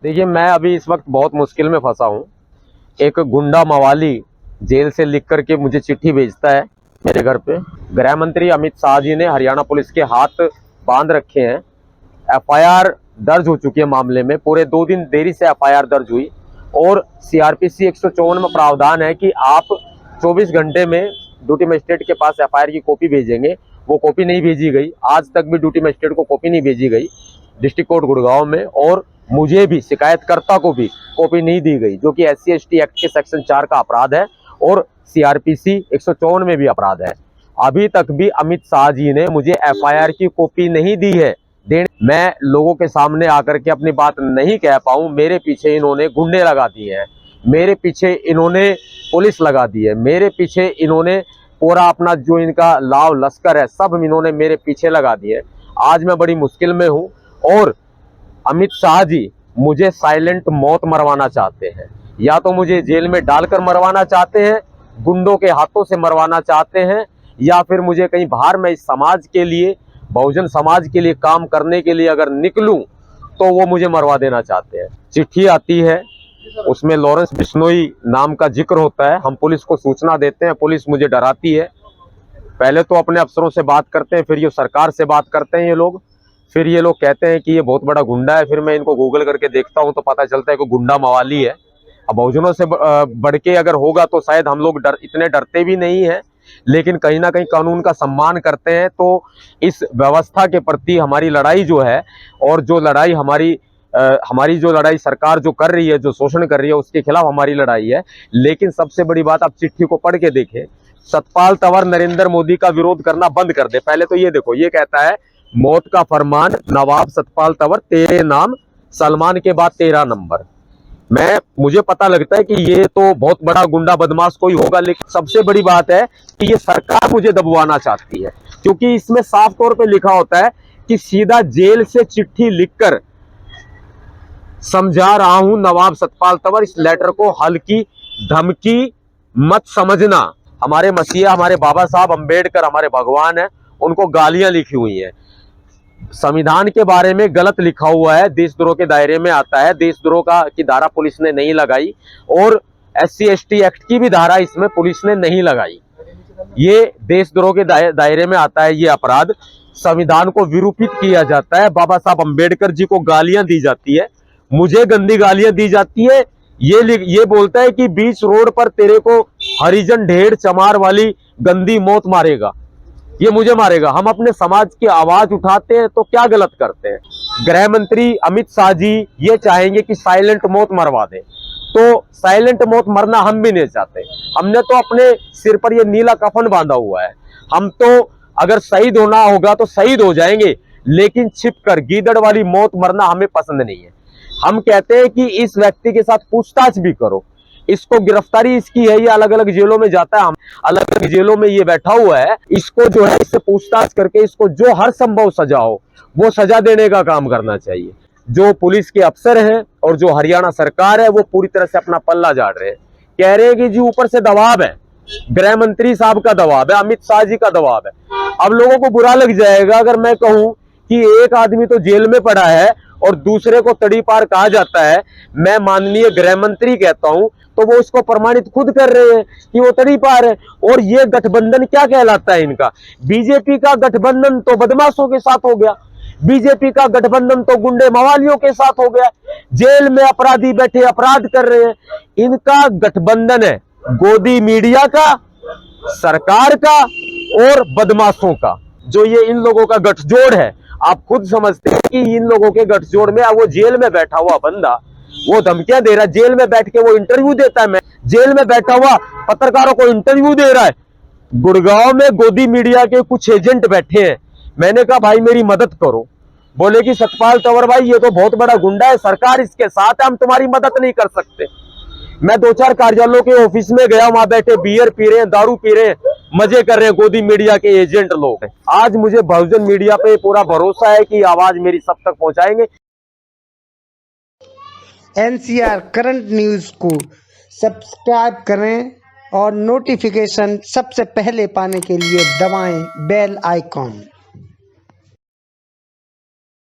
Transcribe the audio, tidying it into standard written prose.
देखिए, मैं अभी इस वक्त बहुत मुश्किल में फंसा हूँ। एक गुंडा मवाली जेल से लिख करके मुझे चिट्ठी भेजता है मेरे घर पे। गृह मंत्री अमित शाह जी ने हरियाणा पुलिस के हाथ बांध रखे हैं। एफआईआर दर्ज हो चुकी है मामले में। पूरे 2 दिन देरी से एफआईआर दर्ज हुई और सीआरपीसी 154 में प्रावधान है कि आप 24 घंटे में ड्यूटी मजिस्ट्रेट के पास एफआईआर की कॉपी भेजेंगे। वो कॉपी नहीं भेजी गई। आज तक भी ड्यूटी मजिस्ट्रेट को कॉपी नहीं भेजी गई डिस्ट्रिक्ट कोर्ट गुड़गांव में, और मुझे भी शिकायतकर्ता को भी कॉपी नहीं दी गई, जो कि SC/ST एक्ट के सेक्शन 4 का अपराध है और सीआरपीसी 154 में भी अपराध है। अभी तक भी अमित शाह जी ने मुझे एफआईआर की कॉपी नहीं दी है। मैं लोगों के सामने आकर के अपनी बात नहीं कह पाऊं। मेरे पीछे इन्होंने गुंडे लगा दिए हैं, मेरे पीछे इन्होंने पुलिस लगा दी है, मेरे पीछे इन्होंने पूरा अपना जो इनका लाव लश्कर है सब इन्होंने मेरे पीछे लगा दिए। आज मैं बड़ी मुश्किल में हूं और अमित शाह जी मुझे साइलेंट मौत मरवाना चाहते हैं। या तो मुझे जेल में डालकर मरवाना चाहते हैं, गुंडों के हाथों से मरवाना चाहते हैं, या फिर मुझे कहीं बाहर मैं इस समाज के लिए, बहुजन समाज के लिए काम करने के लिए अगर निकलूं तो वो मुझे मरवा देना चाहते हैं। चिट्ठी आती है, उसमें लॉरेंस बिश्नोई नाम का जिक्र होता है। हम पुलिस को सूचना देते हैं, पुलिस मुझे डराती है। पहले तो अपने अफसरों से बात करते हैं, फिर ये सरकार से बात करते हैं ये लोग। फिर ये लोग कहते हैं कि ये बहुत बड़ा गुंडा है। फिर मैं इनको गूगल करके देखता हूं तो पता चलता है कि गुंडा मवाली है। अब बहुजनों से बढ़ के अगर होगा तो शायद हम लोग इतने डरते भी नहीं हैं, लेकिन कहीं ना कहीं कानून का सम्मान करते हैं। तो इस व्यवस्था के प्रति हमारी लड़ाई जो है, और जो लड़ाई हमारी जो लड़ाई सरकार जो कर रही है, जो शोषण कर रही है, उसके खिलाफ हमारी लड़ाई है। लेकिन सबसे बड़ी बात, आप चिट्ठी को पढ़ के देखें। सतपाल तंवर नरेंद्र मोदी का विरोध करना बंद कर दे। पहले तो ये देखो, ये कहता है मौत का फरमान नवाब सतपाल तंवर, तेरे नाम, सलमान के बाद 13 नंबर। मुझे पता लगता है कि ये तो बहुत बड़ा गुंडा बदमाश कोई होगा, लेकिन सबसे बड़ी बात है कि ये सरकार मुझे दबवाना चाहती है, क्योंकि इसमें साफ तौर पे लिखा होता है कि सीधा जेल से चिट्ठी लिखकर समझा रहा हूं नवाब सतपाल तंवर, इस लेटर को हल्की धमकी मत समझना। हमारे मसीहा, हमारे बाबा साहब अंबेडकर हमारे भगवान है, उनको गालियां लिखी हुई हैं। संविधान के बारे में गलत लिखा हुआ है, देशद्रोह के दायरे में आता है। देशद्रोह की धारा पुलिस ने नहीं लगाई, और SC/ST एक्ट की भी धारा इसमें पुलिस ने नहीं लगाई। ये देशद्रोह के दायरे में आता है। ये अपराध, संविधान को विरूपित किया जाता है। बाबा साहब अंबेडकर जी को गालियां दी जाती है, मुझे गंदी गालियां दी जाती है। ये बोलता है कि बीच रोड पर तेरे को हरिजन ढेर चमार वाली गंदी मौत मारेगा, ये मुझे मारेगा। हम अपने समाज की आवाज उठाते हैं तो क्या गलत करते हैं? गृह मंत्री अमित शाह जी ये चाहेंगे कि साइलेंट मौत मरवा दें, तो साइलेंट मौत मरना हम भी नहीं चाहते। हमने तो अपने सिर पर ये नीला कफन बांधा हुआ है। हम तो अगर शहीद होना होगा तो शहीद हो जाएंगे, लेकिन छिपकर गीदड़ वाली मौत मरना हमें पसंद नहीं है। हम कहते हैं कि इस व्यक्ति के साथ पूछताछ भी करो, इसको गिरफ्तारी इसकी है, ये अलग अलग जेलों में जाता है, हम अलग अलग जेलों में ये बैठा हुआ है। इसको जो है, इससे पूछताछ करके इसको जो हर संभव सजा हो वो सजा देने का काम करना चाहिए। जो पुलिस के अफसर हैं और जो हरियाणा सरकार है, वो पूरी तरह से अपना पल्ला झाड़ रहे हैं। कह रहे हैं कि जी ऊपर से दबाव है, गृह मंत्री साहब का दबाव है, अमित शाह जी का दबाव है। अब लोगों को बुरा लग जाएगा अगर मैं कहूं कि एक आदमी तो जेल में पड़ा है और दूसरे को तड़ी पार कहा जाता है। मैं माननीय गृह मंत्री कहता हूं तो वो उसको प्रमाणित खुद कर रहे हैं कि वो तड़ी पार है। और ये गठबंधन क्या कहलाता है इनका? बीजेपी का गठबंधन तो बदमाशों के साथ हो गया, बीजेपी का गठबंधन तो गुंडे मवालियों के साथ हो गया। जेल में अपराधी बैठे अपराध कर रहे हैं। इनका गठबंधन है गोदी मीडिया का, सरकार का और बदमाशों का। जो ये इन लोगों का गठजोड़ है, आप खुद समझते हैं कि इन लोगों के गठजोड़ में वो जेल में बैठा हुआ बंदा वो धमकियां दे रहा है, जेल में बैठ के वो इंटरव्यू देता है। मैं जेल में बैठा हुआ पत्रकारों को इंटरव्यू दे रहा है। गुड़गांव में गोदी मीडिया के कुछ एजेंट बैठे हैं। मैंने कहा भाई मेरी मदद करो। बोले कि सतपाल तंवर भाई ये तो बहुत बड़ा गुंडा है, सरकार इसके साथ है, हम तुम्हारी मदद नहीं कर सकते। मैं 2-4 कार्यालयों के ऑफिस में गया, वहां बैठे बियर पी रहे हैं, दारू पी रहे हैं, मजे कर रहे हैं गोदी मीडिया के एजेंट लोग। आज मुझे बहुजन मीडिया पे पूरा भरोसा है कि आवाज मेरी सब तक पहुंचाएंगे। NCR करंट न्यूज को सब्सक्राइब करें और नोटिफिकेशन सबसे पहले पाने के लिए दबाएं बेल आइकॉन।